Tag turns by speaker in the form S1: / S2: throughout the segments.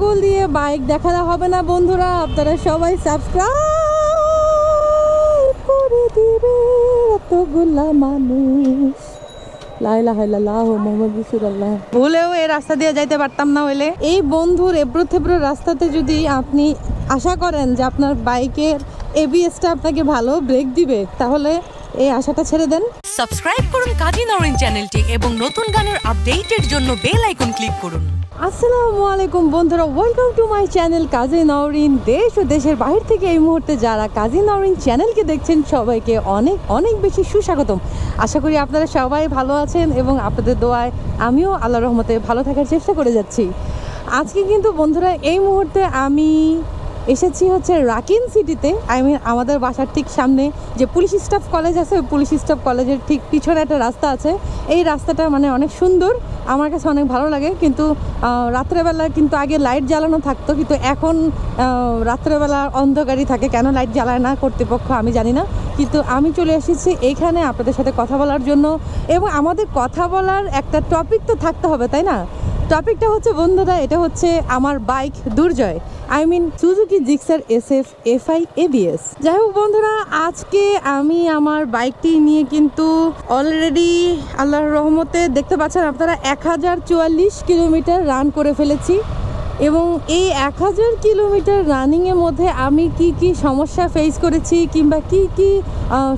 S1: আঙ্গুল দিয়ে বাইক দেখালে হবে না বন্ধুরা, আপনারা সবাই সাবস্ক্রাইব করে দিবে। এতগুলা মানুষ, লা ইলাহা ইল্লাল্লাহ মুহাম্মাদুর রাসূলুল্লাহ। ভুলেও এই রাস্তা দিয়ে যাইতে পারতাম না হইলে। এই বন্ধুর এবড়ো থেবড়ো রাস্তাতে যদি আপনি আশা করেন যে আপনার বাইকের এবিএসটা আপনাকে ভালো ব্রেক দিবে, তাহলে এই আশাটা ছেড়ে দেন।
S2: সাবস্ক্রাইব করুন কাজী নওরিন চ্যানেলটি এবং নতুন গানের আপডেটের জন্য বেল আইকন ক্লিক করুন।
S1: আসসালামু আলাইকুম বন্ধুরা, ওয়েলকাম টু মাই চ্যানেল কাজী নওরিন। দেশ ও দেশের বাহির থেকে এই মুহূর্তে যারা কাজী নওরিন চ্যানেলকে দেখছেন সবাইকে অনেক অনেক বেশি সুস্বাগতম। আশা করি আপনারা সবাই ভালো আছেন এবং আপনাদের দোয়ায় আমিও আল্লাহর রহমতে ভালো থাকার চেষ্টা করে যাচ্ছি। আজকে কিন্তু বন্ধুরা এই মুহূর্তে আমি এসেছি হচ্ছে রাকিন সিটিতে। আমাদের বাসার ঠিক সামনে যে পুলিশ স্টাফ কলেজ আছে, ওই পুলিশ স্টাফ কলেজের ঠিক পিছনে একটা রাস্তা আছে। এই রাস্তাটা মানে অনেক সুন্দর, আমার কাছে অনেক ভালো লাগে। কিন্তু রাত্রেবেলা কিন্তু আগে লাইট জ্বালানো থাকতো, কিন্তু এখন রাত্রেবেলা অন্ধকারই থাকে। কেন লাইট জ্বালায় না কর্তৃপক্ষ আমি জানি না, কিন্তু আমি চলে এসেছি এইখানে আপনাদের সাথে কথা বলার জন্য। এবং আমাদের কথা বলার একটা টপিক তো থাকতে হবে, তাই না? টপিকটা হচ্ছে বন্ধুরা, এটা হচ্ছে আমার bike Durjoy, Suzuki Gixxer SF FI ABS। যাই হোক বন্ধুরা, আজকে আমি আমার বাইকটি নিয়ে কিন্তু অলরেডি আল্লাহর রহমতে দেখতে পাচ্ছেন আপনারা 1044 কিলোমিটার রান করে ফেলেছি। এবং এই 1000 কিলোমিটার রানিংয়ের মধ্যে আমি কি সমস্যা ফেস করেছি কিংবা কি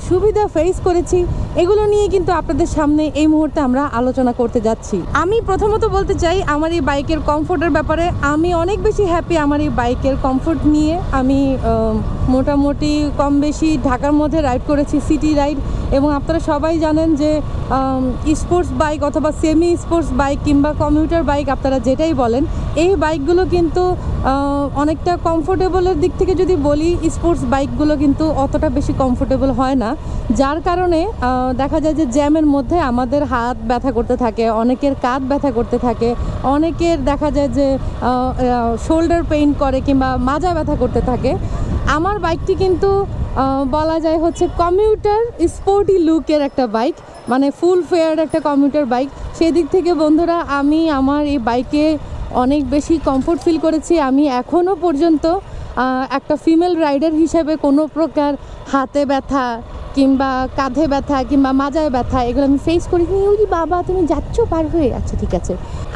S1: সুবিধা ফেস করেছি, এগুলো নিয়ে কিন্তু আপনাদের সামনে এই মুহূর্তে আমরা আলোচনা করতে যাচ্ছি। আমি প্রথমত বলতে চাই আমার এই বাইকের কমফোর্টের ব্যাপারে আমি অনেক বেশি হ্যাপি। আমার এই বাইকের কমফোর্ট নিয়ে আমি মোটামুটি কম বেশি ঢাকার মধ্যে রাইড করেছি, সিটি রাইড। এবং আপনারা সবাই জানেন যে স্পোর্টস বাইক অথবা সেমি স্পোর্টস বাইক কিংবা কমিউটার বাইক আপনারা যেটাই বলেন, এই বাইকগুলো কিন্তু অনেকটা কমফোর্টেবলের দিক থেকে যদি বলি, স্পোর্টস বাইকগুলো কিন্তু অতটা বেশি কমফোর্টেবল হয় না। যার কারণে দেখা যায় যে জ্যামের মধ্যে আমাদের হাত ব্যথা করতে থাকে, অনেকের কাঁধ ব্যথা করতে থাকে, অনেকের দেখা যায় যে শোল্ডার পেইন করে কিংবা মাজা ব্যথা করতে থাকে। আমার বাইকটি কিন্তু বলা যায় হচ্ছে কমিউটার স্পোর্টি লুকের একটা বাইক, মানে ফুল ফেয়ার একটা কমিউটার বাইক। সেই দিক থেকে বন্ধুরা আমি আমার এই বাইকে অনেক বেশি কমফোর্ট ফিল করেছি। আমি এখনও পর্যন্ত একটা ফিমেল রাইডার হিসেবে কোনো প্রকার হাতে ব্যথা কিংবা কাঁধে ব্যথা কিংবা মাজায় ব্যথা এগুলো আমি ফেস করিনি। ওই বাবা তুমি যাচ্ছ পার হয়ে, আচ্ছা ঠিক আছে।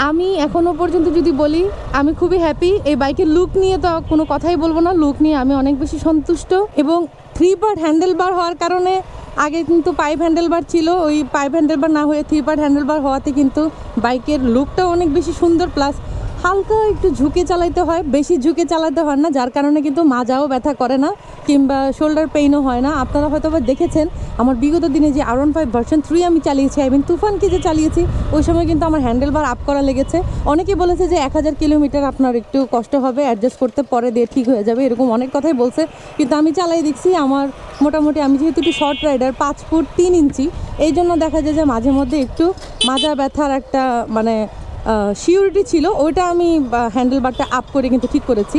S1: আমি এখনও পর্যন্ত যদি বলি আমি খুবই হ্যাপি। এই বাইকের লুক নিয়ে তো কোনো কথাই বলবো না, লুক নিয়ে আমি অনেক বেশি সন্তুষ্ট। এবং 3 পার্ট হ্যান্ডেলবার হওয়ার কারণে, আগে কিন্তু পাইপ হ্যান্ডেলবার ছিল, ওই পাইপ হ্যান্ডেলবার না হয়ে 3 পার্ট হ্যান্ডেলবার হওয়াতে কিন্তু বাইকের লুকটাও অনেক বেশি সুন্দর। প্লাস হালকা একটু ঝুঁকে চালাইতে হয়, বেশি ঝুঁকে চালাতে হয় না, যার কারণে কিন্তু মাজাও ব্যথা করে না কিংবা শোল্ডার পেইনও হয় না। আপনারা হয়তো বা দেখেছেন আমার বিগত দিনে যে R15 ভার্সন 3 আমি চালিয়েছি, তুফানকে যে চালিয়েছি, ওই সময় কিন্তু আমার হ্যান্ডেলবার আপ করা লেগেছে। অনেকে বলেছে যে 1000 কিলোমিটার আপনার একটু কষ্ট হবে, অ্যাডজাস্ট করতে পরে দিয়ে ঠিক হয়ে যাবে, এরকম অনেক কথাই বলছে। কিন্তু আমি চালাই দেখছি আমার মোটামুটি, আমি যেহেতু একটু শর্ট রাইডার 5 ফুট 3 ইঞ্চি, এই জন্য দেখা যায় যে মাঝে মধ্যে একটু মাজা ব্যথার একটা মানে সিউরিটি ছিল, ওইটা আমি হ্যান্ডেলবারটা আপ করে কিন্তু ঠিক করেছি।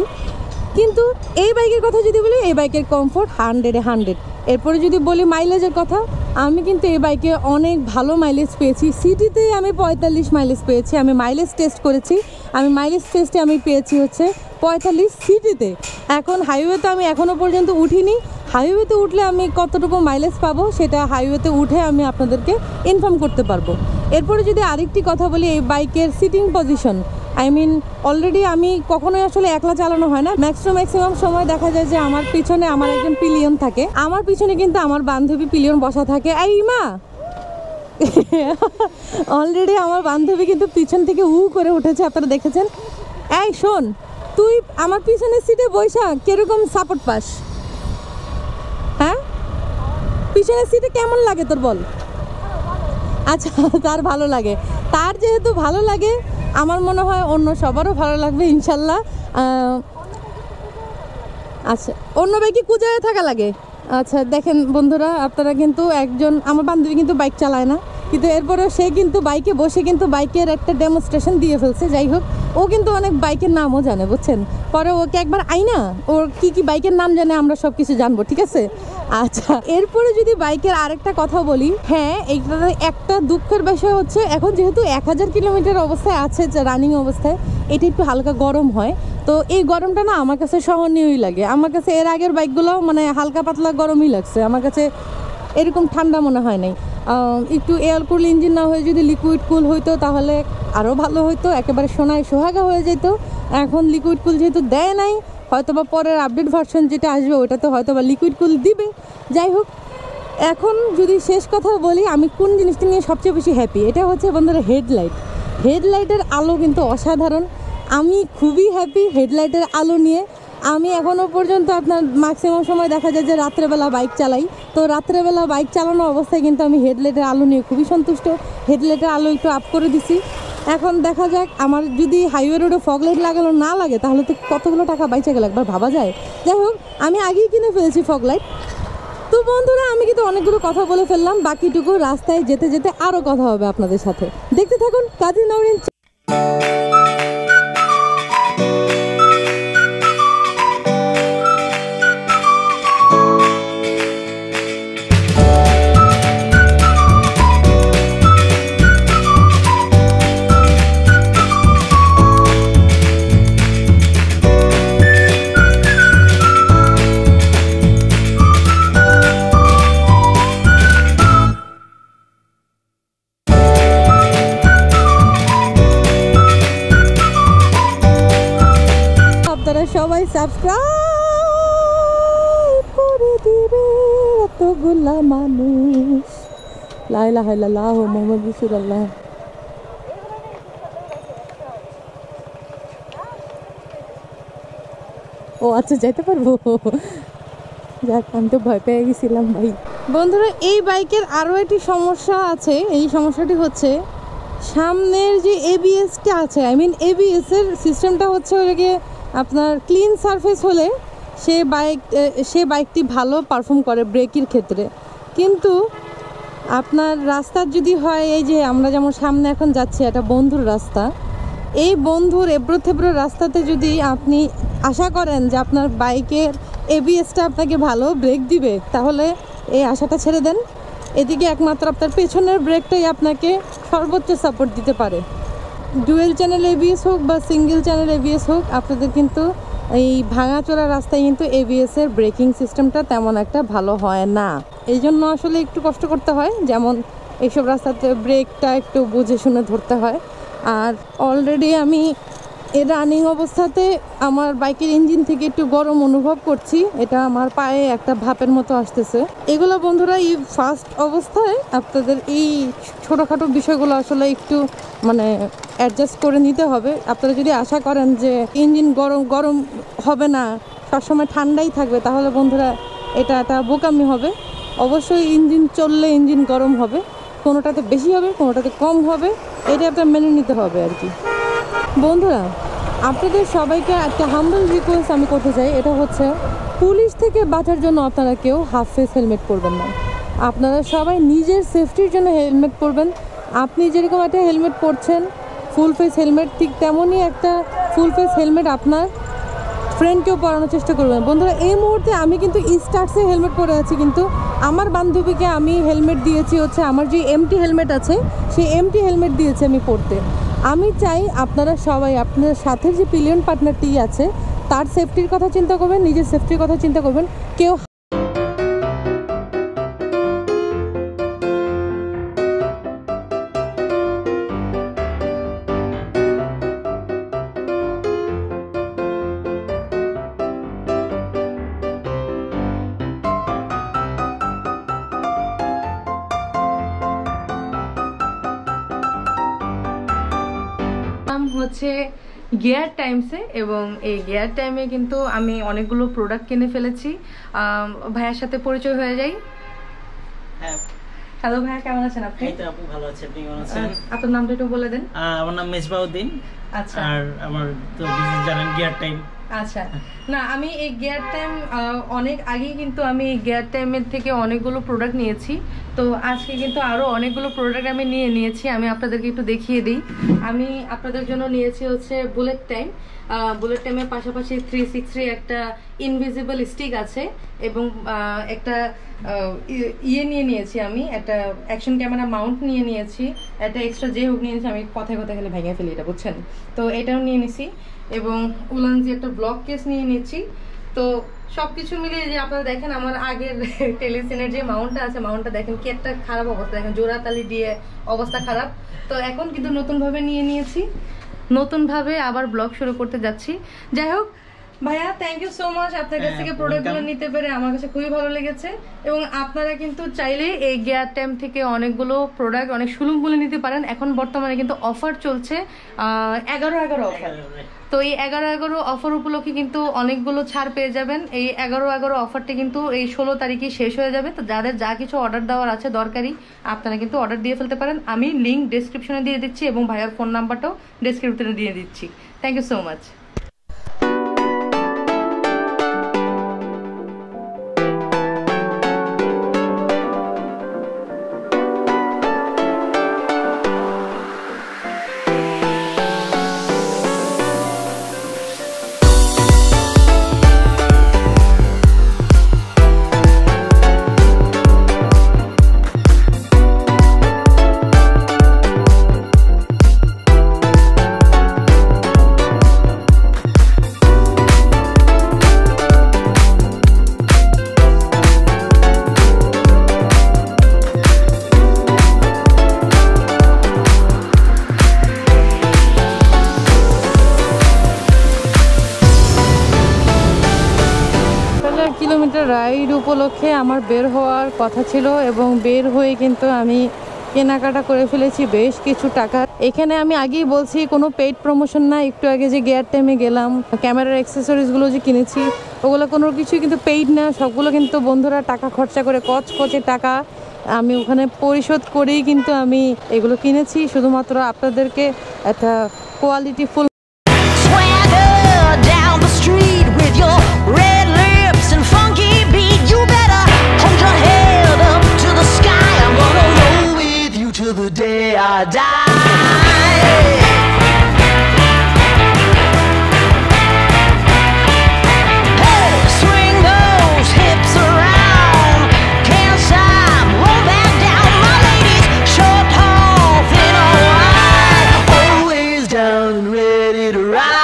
S1: কিন্তু এই বাইকের কথা যদি বলি, এই বাইকের কমফোর্ট 100-এ 100। এরপরে যদি বলি মাইলেজের কথা, আমি কিন্তু এই বাইকে অনেক ভালো মাইলেজ পেয়েছি। সিটিতে আমি 45 মাইলেজ পেয়েছি। আমি মাইলেজ টেস্ট করেছি, আমি মাইলেজ টেস্টে আমি পেয়েছি হচ্ছে 45 সিটিতে। এখন হাইওয়েতে আমি এখনও পর্যন্ত উঠিনি, হাইওয়েতে উঠলে আমি কতটুকু মাইলেজ পাবো সেটা হাইওয়েতে উঠে আমি আপনাদেরকে ইনফর্ম করতে পারবো। এরপরে যদি আরেকটি কথা বলি, এই বাইকের সিটিং পজিশন, অলরেডি আমি কখনোই আসলে একলা চালানো হয় না, ম্যাক্সিমাম সময় দেখা যায় যে আমার পিছনে আমার একজন পিলিয়ন থাকে। আমার পিছনে কিন্তু আমার বান্ধবী পিলিয়ন বসা থাকে। এই মা অলরেডি আমার বান্ধবী কিন্তু পিছন থেকে করে উঠেছে, আপনারা দেখেছেন। এই শোন, তুই আমার পিছনের সিটে বৈশা কিরকম সাপোর্ট পাস? হ্যাঁ, পিছনের সিটে কেমন লাগে তোর বল? আচ্ছা, তার ভালো লাগে। তার যেহেতু ভালো লাগে, আমার মনে হয় অন্য সবারও ভালো লাগবে ইনশাল্লাহ। আচ্ছা, অন্য বাইকে কুজায় থাকা লাগে। আচ্ছা দেখেন বন্ধুরা, আপনারা কিন্তু একজন আমার বান্ধবী কিন্তু বাইক চালায় না, কিন্তু এরপরেও সে কিন্তু বাইকে বসে কিন্তু বাইকের একটা ডেমনস্ট্রেশন দিয়ে ফেলছে। যাই হোক, ও কিন্তু অনেক বাইকের নামও জানে, বুঝছেন। পরে ওকে একবার আইনা ওর কি বাইকের নাম জানে আমরা সব কিছু জানবো, ঠিক আছে? আচ্ছা, এরপরে যদি বাইকের আরেকটা কথা বলি, হ্যাঁ এইটাতে একটা দুঃখের বিষয় হচ্ছে এখন যেহেতু 1000 কিলোমিটার অবস্থায় আছে, রানিং অবস্থায়, এটা একটু হালকা গরম হয়। তো এই গরমটা না আমার কাছে সহনীয়ই লাগে। আমার কাছে এর আগের বাইকগুলো মানে হালকা পাতলা গরমই লাগছে, আমার কাছে এরকম ঠান্ডা মনে হয় নাই। একটু এয়ার কুল ইঞ্জিন না হয়ে যদি লিকুইড কুল হইতো তাহলে আরও ভালো হইতো, একেবারে সোনায় সোহাগা হয়ে যেত। এখন লিকুইড কুল যেহেতু দেয় নাই, হয়তো বা পরের আপডেট ভার্সন যেটা আসবে ওটাতে হয়তো বা লিকুইড কুল দিবে। যাই হোক, এখন যদি শেষ কথা বলি, আমি কোন জিনিসটা নিয়ে সবচেয়ে বেশি হ্যাপি, এটা হচ্ছে বন্ধুরা হেডলাইটের আলো কিন্তু অসাধারণ। আমি খুবই হ্যাপি হেডলাইটের আলো নিয়ে। আমি এখনও পর্যন্ত আপনার ম্যাক্সিমাম সময় দেখা যায় যে রাত্রেবেলা বাইক চালাই, তো রাত্রেবেলা বাইক চালানো অবস্থায় কিন্তু আমি হেডলাইটের আলো নিয়ে খুবই সন্তুষ্ট। হেডলাইটের আলো একটু আপ করে দিছি। এখন দেখা যাক, আমার যদি হাইওয়ে রোডে ফগ লাইট লাগানো না লাগে তাহলে তো কতগুলো টাকা বাইচে গেল একবার ভাবা যায়। যাই হোক, আমি আগেই কিনে ফেলেছি ফগ লাইট। তো বন্ধুরা, আমি কিন্তু অনেকগুলো কথা বলে ফেললাম, বাকিটুকু রাস্তায় যেতে যেতে আরও কথা হবে আপনাদের সাথে। দেখতে থাকুন কাজী নওরিন। সবাই সাবস্ক্রাইব করে দিবে, এতগুলা মানুষ। লা ইলাহা ইল্লাল্লাহ মুহাম্মাদুর রাসূলুল্লাহ। ও আচ্ছা, যাইতে পারবো? যাক, আমি তো ভয় পেয়ে গেছিলাম ভাই। বন্ধুরা, এই বাইকের আরও একটি সমস্যা আছে। এই সমস্যাটি হচ্ছে সামনের যে এবিএসটা আছে, এবিএস এর সিস্টেমটা হচ্ছে ওইটাকে আপনার ক্লিন সারফেস হলে সে বাইকটি ভালো পারফর্ম করে ব্রেকের ক্ষেত্রে। কিন্তু আপনার রাস্তার যদি হয়, এই যে আমরা যেমন সামনে এখন যাচ্ছি একটা বন্ধুর রাস্তা, এই বন্ধুর এবড়ো থেবড়ো রাস্তাতে যদি আপনি আশা করেন যে আপনার বাইকের এবিএসটা আপনাকে ভালো ব্রেক দিবে, তাহলে এই আশাটা ছেড়ে দেন। এদিকে একমাত্র আপনার পেছনের ব্রেকটাই আপনাকে সর্বোচ্চ সাপোর্ট দিতে পারে। ডুয়েল চ্যানেল এবিএস হোক বা সিঙ্গেল চ্যানেল এবিএস হোক, আপনাদের কিন্তু এই ভাঙাচোরা রাস্তায় কিন্তু এবিএসের ব্রেকিং সিস্টেমটা তেমন একটা ভালো হয় না। এই জন্য আসলে একটু কষ্ট করতে হয়, যেমন এইসব রাস্তাতে ব্রেকটা একটু বুঝে শুনে ধরতে হয়। আর অলরেডি আমি এর রানিং অবস্থাতে আমার বাইকের ইঞ্জিন থেকে একটু গরম অনুভব করছি, এটা আমার পায়ে একটা ভাপের মতো আসতেছে। এগুলো বন্ধুরা এই ফার্স্ট অবস্থায় আপনাদের এই ছোটোখাটো বিষয়গুলো আসলে একটু মানে অ্যাডজাস্ট করে নিতে হবে। আপনারা যদি আশা করেন যে ইঞ্জিন গরম হবে না, সবসময় ঠান্ডাই থাকবে, তাহলে বন্ধুরা এটা একটা বোকামি হবে। অবশ্যই ইঞ্জিন চললে ইঞ্জিন গরম হবে, কোনোটাতে বেশি হবে কোনোটাতে কম হবে, এটা আপনার মেনে নিতে হবে আর কি। বন্ধুরা, আপনাদের সবাইকে একটা হাম্বল রিকোয়েস্ট আমি করতে চাই, এটা হচ্ছে পুলিশ থেকে বাঁচার জন্য আপনারা কেউ হাফ ফেস হেলমেট পরবেন না। আপনারা সবাই নিজের সেফটির জন্য হেলমেট পরবেন। আপনি যেরকম একটা হেলমেট পরছেন ফুল ফেস হেলমেট, ঠিক তেমনই একটা ফুল ফেস হেলমেট আপনার ফ্রেন্ডকেও পরানোর চেষ্টা করবেন। বন্ধুরা, এই মুহূর্তে আমি কিন্তু স্টার্টসে হেলমেট পরে আছি, কিন্তু আমার বান্ধবীকে আমি হেলমেট দিয়েছি হচ্ছে আমার যে এমটি হেলমেট আছে সেই এমটি হেলমেট দিয়েছি আমি পরতে। আমি চাই আপনারা সবাই আপনার সাথে যে পিলিয়ন পার্টনারটি আছে তার সেফটির কথা চিন্তা করবেন, নিজের সেফটির কথা চিন্তা করবেন। কেউ হচ্ছে গিয়ার টাইমসে, এবং এই গিয়ার টাইমে কিন্তু আমি অনেকগুলো প্রোডাক্ট কিনে ফেলেছি। ভাইয়ার সাথে পরিচয় হয়ে যাই।
S3: হ্যাঁ,
S1: হ্যালো ভাইয়া, কেমন আছেন আপনি?
S3: এই তো আপু, ভালো আছি। আপনি কেমন আছেন?
S1: আপনার নামটা একটু বলে দেন।
S3: আমার নাম মেজবাউদ্দিন।
S1: আচ্ছা,
S3: আর আমার তো বিজনেস জানেন গিয়ার টাইম।
S1: আচ্ছা, না আমি এই গিয়ার টাইম অনেক আগেই কিন্তু আমি এই গিয়ার টাইমের থেকে অনেকগুলো প্রোডাক্ট নিয়েছি। তো আজকে কিন্তু আরও অনেকগুলো প্রোডাক্ট আমি নিয়েছি, আমি আপনাদেরকে একটু দেখিয়ে দিই। আমি আপনাদের জন্য নিয়েছি হচ্ছে বুলেট টাইমের পাশাপাশি 360 একটা ইনভিজিবল স্টিক আছে, এবং একটা নিয়ে নিয়েছি, আমি একটা অ্যাকশন ক্যামেরা মাউন্ট নিয়েছি, একটা এক্সট্রা যে হুক নিয়েছি। আমি কথায় কথায় খালি ভেঙে ফেলি এটা, বুঝছেন? তো এটাও নিয়ে নিছি। এবং উলানজি একটা ব্লক কেস নিয়ে নিচ্ছি। তো সবকিছু মিলিয়ে যে আপনারা দেখেন আমার আগের টেলিসিনের যে মাউন্টটা আছে, মাউন্টটা দেখেন কি একটা খারাপ অবস্থা, দেখেন জোড়াতালি দিয়ে অবস্থা খারাপ। তো এখন কিন্তু নতুনভাবে নিয়ে নিয়েছি, নতুনভাবে আবার ব্লগ শুরু করতে যাচ্ছি। যাই হোক ভাইয়া, থ্যাংক ইউ সো মাচ, আপনার কাছ থেকে প্রোডাক্টগুলো নিতে পেরে আমার কাছে খুবই ভালো লেগেছে। এবং আপনারা কিন্তু চাইলে এই গিয়ার টাইম থেকে অনেকগুলো প্রোডাক্ট অনেক সুলভ মূল্যে নিতে পারেন। এখন বর্তমানে কিন্তু অফার চলছে 11/11 অফার। তো এই 11/11 অফার উপলক্ষে কিন্তু অনেকগুলো ছাড় পেয়ে যাবেন। এই 11/11 অফারটি কিন্তু এই 16 তারিখে শেষ হয়ে যাবে। তো যাদের যা কিছু অর্ডার দেওয়ার আছে দরকারি, আপনারা কিন্তু অর্ডার দিয়ে ফেলতে পারেন। আমি লিঙ্ক ডেসক্রিপশনে দিয়ে দিচ্ছি এবং ভাইয়ার ফোন নাম্বারটাও ডেসক্রিপশনে দিয়ে দিচ্ছি। Thank you so much. Kilometre ride উপলক্ষে আমার বের হওয়ার কথা ছিল এবং বের হয়ে কিন্তু আমি কেনাকাটা করে ফেলেছি বেশ কিছু টাকা। এখানে আমি আগেই বলছি কোনো পেইড প্রমোশন না। একটু আগে যে গিয়ার টাইমে গেলাম, ক্যামেরার অ্যাক্সেসরিজগুলো যে কিনেছি ওগুলো কোনো কিছুই কিন্তু পেইড না, সবগুলো কিন্তু বন্ধুরা টাকা খরচা করে কচকচে টাকা আমি ওখানে পরিশোধ করেই কিন্তু আমি এগুলো কিনেছি, শুধুমাত্র আপনাদেরকে একটা কোয়ালিটিফুল
S4: the day I die. Hey, swing those hips around, can't stop, roll back down. My ladies, short, tall, thin or wide, always down and ready to ride.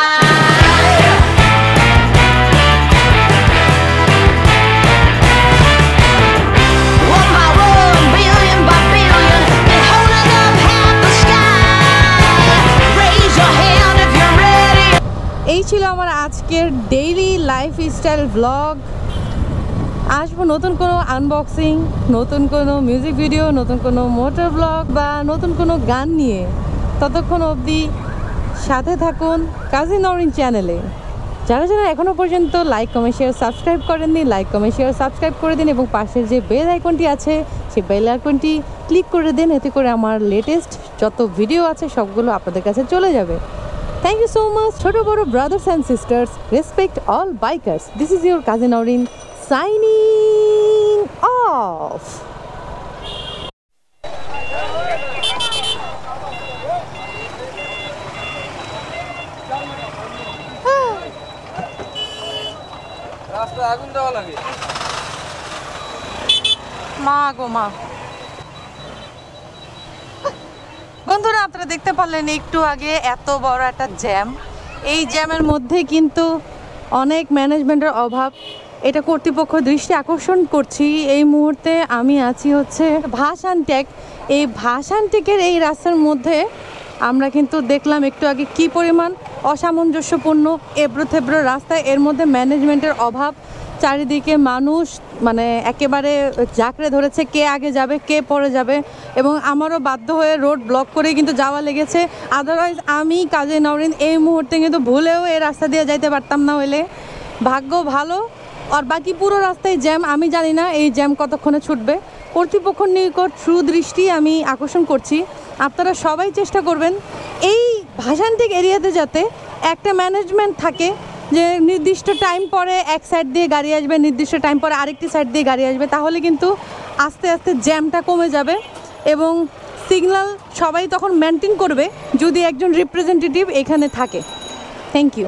S1: এই ছিল আমার আজকের ডেইলি লাইফস্টাইল ব্লগ। আসবো নতুন কোনো আনবক্সিং, নতুন কোনো music video, নতুন কোনো মোটর ব্লগ বা নতুন কোনো গান নিয়ে। ততক্ষণ অবধি সাথে থাকুন কাজী নওরিন চ্যানেলে। যারা যারা এখনও পর্যন্ত লাইক কমেন্ট শেয়ার সাবস্ক্রাইব করেননি, লাইক কমেন্ট শেয়ার সাবস্ক্রাইব করে দিন এবং পাশের যে বেল আইকনটি আছে সেই বেল আইকনটি ক্লিক করে দিন। এতে করে আমার লেটেস্ট যত ভিডিও আছে সবগুলো আপনাদের কাছে চলে যাবে। Thank you so much, Choto Boro brothers and sisters. Respect all bikers. This is your Kazi Nowrin signing off.
S5: রাস্তা আগুন দেওয়া লাগে।
S1: মা গো মা। বন্ধুরা, আপনারা দেখতে পারলেন একটু আগে এত বড় একটা জ্যাম। এই জ্যামের মধ্যে কিন্তু অনেক ম্যানেজমেন্টের অভাব। এটা কর্তৃপক্ষ দৃষ্টি আকর্ষণ করছি। এই মুহূর্তে আমি আছি হচ্ছে ভাসানটেক। এই ভাসানটেকের এই রাস্তার মধ্যে আমরা কিন্তু দেখলাম একটু আগে কি পরিমাণ অসামঞ্জস্যপূর্ণ এবড়োথেবড়ো রাস্তায়। এর মধ্যে ম্যানেজমেন্টের অভাব, চারিদিকে মানুষ মানে একেবারে জাঁকড়ে ধরেছে কে আগে যাবে কে পরে যাবে, এবং আমারও বাধ্য হয়ে রোড ব্লক করেই কিন্তু যাওয়া লেগেছে। আদারওয়াইজ আমি কাজী নওরিন এই মুহূর্তে কিন্তু ভুলেও এই রাস্তা দিয়ে যাইতে পারতাম না। হইলে ভাগ্য ভালো, আর বাকি পুরো রাস্তায় জ্যাম। আমি জানি না এই জ্যাম কতক্ষণে ছুটবে। কর্তৃপক্ষের নিকট সুদৃষ্টি আমি আকর্ষণ করছি, আপনারা সবাই চেষ্টা করবেন এই ভাসানটেক এরিয়াতে যাতে একটা ম্যানেজমেন্ট থাকে যে নির্দিষ্ট টাইম পরে এক সাইড দিয়ে গাড়ি আসবে, নির্দিষ্ট টাইম পরে আরেকটি সাইড দিয়ে গাড়ি আসবে। তাহলে কিন্তু আস্তে আস্তে জ্যামটা কমে যাবে এবং সিগন্যাল সবাই তখন মেনটেন করবে যদি একজন রিপ্রেজেন্টেটিভ এখানে থাকে। Thank you.